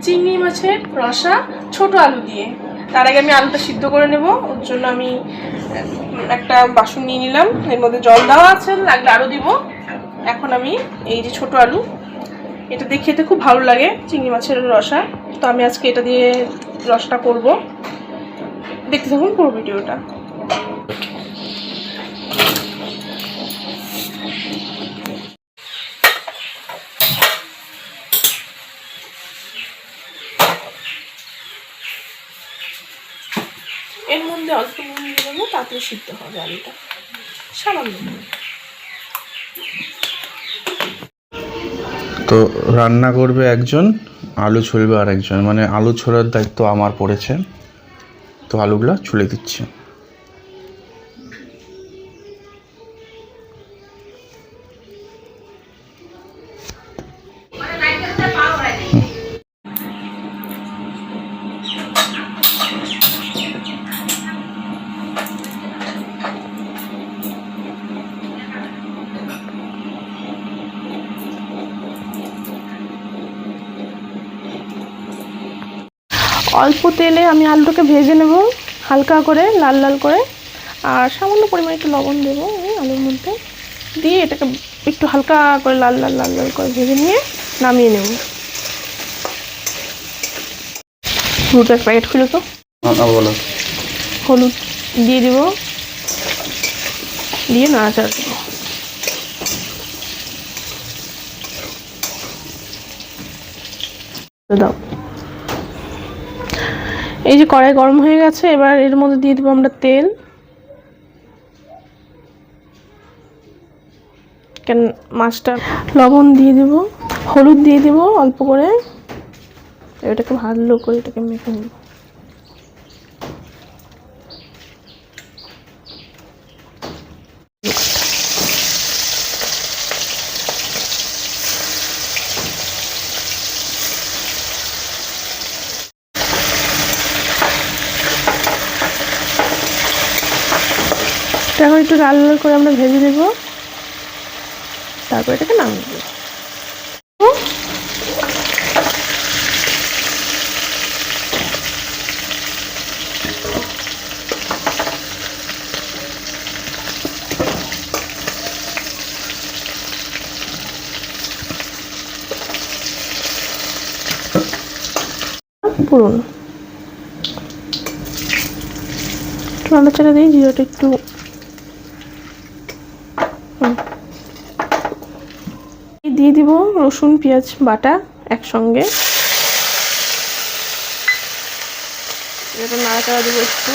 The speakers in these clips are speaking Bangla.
চিংড়ি মাছের রসা ছোট আলু দিয়ে। তার আগে আমি আলুটা সিদ্ধ করে নেব। ওর জন্য আমি একটা বাসন নিয়ে নিলাম, এর মধ্যে জল দেওয়া আছে, লাগলে আরও দিব। এখন আমি এই যে ছোট আলু, এটা দিয়ে খেতে খুব ভালো লাগে চিংড়ি মাছের রসা, তো আমি আজকে এটা দিয়ে রসটা করব। দেখতে থাকুন পুরো ভিডিওটা। এর মধ্যে অল্প নুন দিয়ে দেবো, তাড়াতাড়ি সিদ্ধ হবে আলুটা, সামান্য। তো রান্না করবে একজন, আলু ছুলবে আর একজন, মানে আলু ছোলার দায়িত্ব আমার পড়েছে। তো আলুগুলো ছুলে দিচ্ছি। অল্প তেলে আমি আলুটাকে ভেজে নেব হালকা করে, লাল লাল করে, আর সামান্য পরিমাণে একটু লবণ দেবো এই আলুর মধ্যে দিয়ে, এটাকে একটু হালকা করে লাল লাল লাল লাল করে ভেজে নিয়ে নামিয়ে নেব। হলুদের প্যাকেট খুলে তো বলো। হলুদ দিয়ে দিব, দিয়ে নাড়াচাড়া দেব। দাও। এই যে কড়াই গরম হয়ে গেছে, এবার এর মধ্যে দিয়ে দেবো আমরা তেল। কেন মাছটা লবণ দিয়ে দেব, হলুদ দিয়ে দেব অল্প করে, এটাকে ভালো করে এটাকে মেখে নেব। এখন একটু লাল লাল করে আমরা ভেজে দেব, তারপর এটাকে নামিয়ে দেব। পুরন নাড়াচাড়া দিই, জিরাটা একটু দিয়ে দিব, রসুন পেঁয়াজ বাটা একসঙ্গে, এটা নাড়াচাড়া দেবো একটু।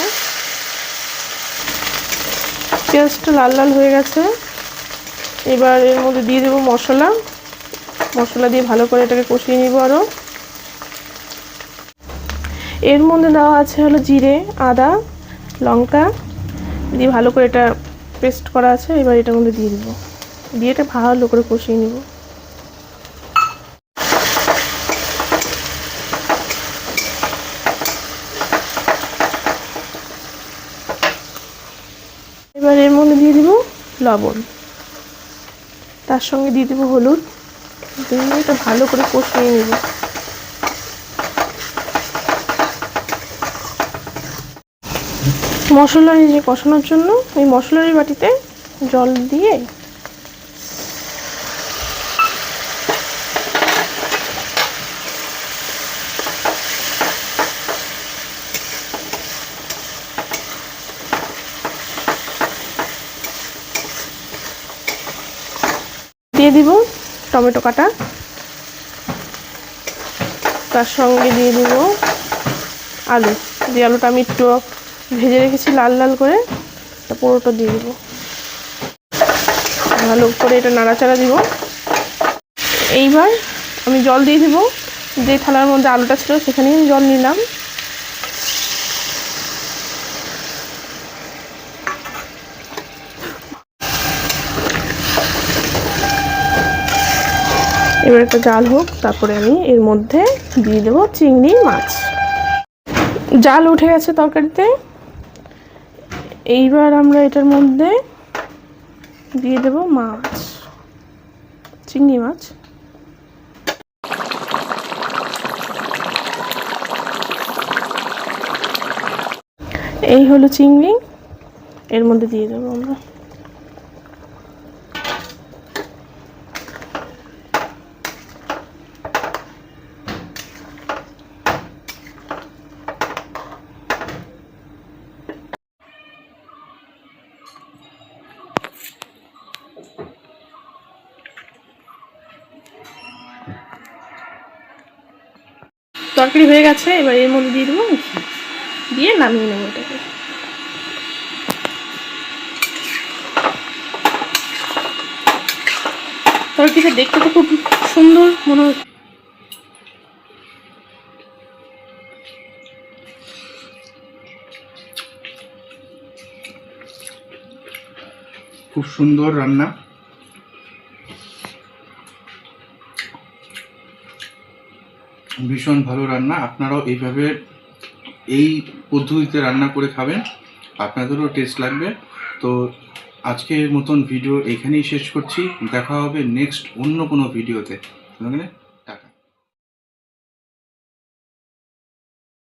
পেঁয়াজটা লাল লাল হয়ে গেছে, এবার এর মধ্যে দিয়ে দেবো মশলা। মশলা দিয়ে ভালো করে এটাকে কষিয়ে নিব আরও। এর মধ্যে দেওয়া আছে হলো জিরে, আদা, লঙ্কা দিয়ে ভালো করে এটা পেস্ট করা আছে, এবার এটার মধ্যে দিয়ে দিব, দিয়ে এটা ভালো করে কষিয়ে নিব। এবার এর মধ্যে দিয়ে দিব লবণ, তার সঙ্গে দিয়ে দিব হলুদ, দিয়ে এটা ভালো করে কষিয়ে নিব। মশলা এই যে কষানোর জন্য এই মশলার বাটিতে জল দিয়ে দিয়ে দিব টমেটো কাটা, তার সঙ্গে দিয়ে দিব আলু। যে আলুটা আমি একটু ভেজে রেখেছি লাল লাল করে, পুরোটা দিয়ে দিব, ভালো করে এটা নাড়াচাড়া দিব। এইবার আমি জল দিয়ে দিব, যে থালার মধ্যে আলুটা ছিল সেখানেই আমি জল নিলাম। এবার একটা জাল হোক, তারপরে আমি এর মধ্যে দিয়ে দেবো চিংড়ি মাছ। জাল উঠে গেছে তরকারিতে, এইবার আমরা এটার মধ্যে দিয়ে দেব মাছ, চিংড়ি মাছ। এই হলো চিংড়ি, এর মধ্যে দিয়ে দেবো আমরা। তরকারি হয়ে গেছে, এবার এর মধ্যে দিয়ে দেবো, দিয়ে নামিয়ে নেবো এটাকে। তরকারিটা দেখতে তো খুব সুন্দর মনে হচ্ছে। খুব সুন্দর রান্না। ভীষণ ভালো রান্না। আপনারাও এইভাবে এই পদ্ধতিতে রান্না করে খাবেন, আপনাদেরও টেস্ট লাগবে। তো আজকের মতন ভিডিও এখানেই শেষ করছি। দেখা হবে নেক্সট অন্য কোনো ভিডিওতে।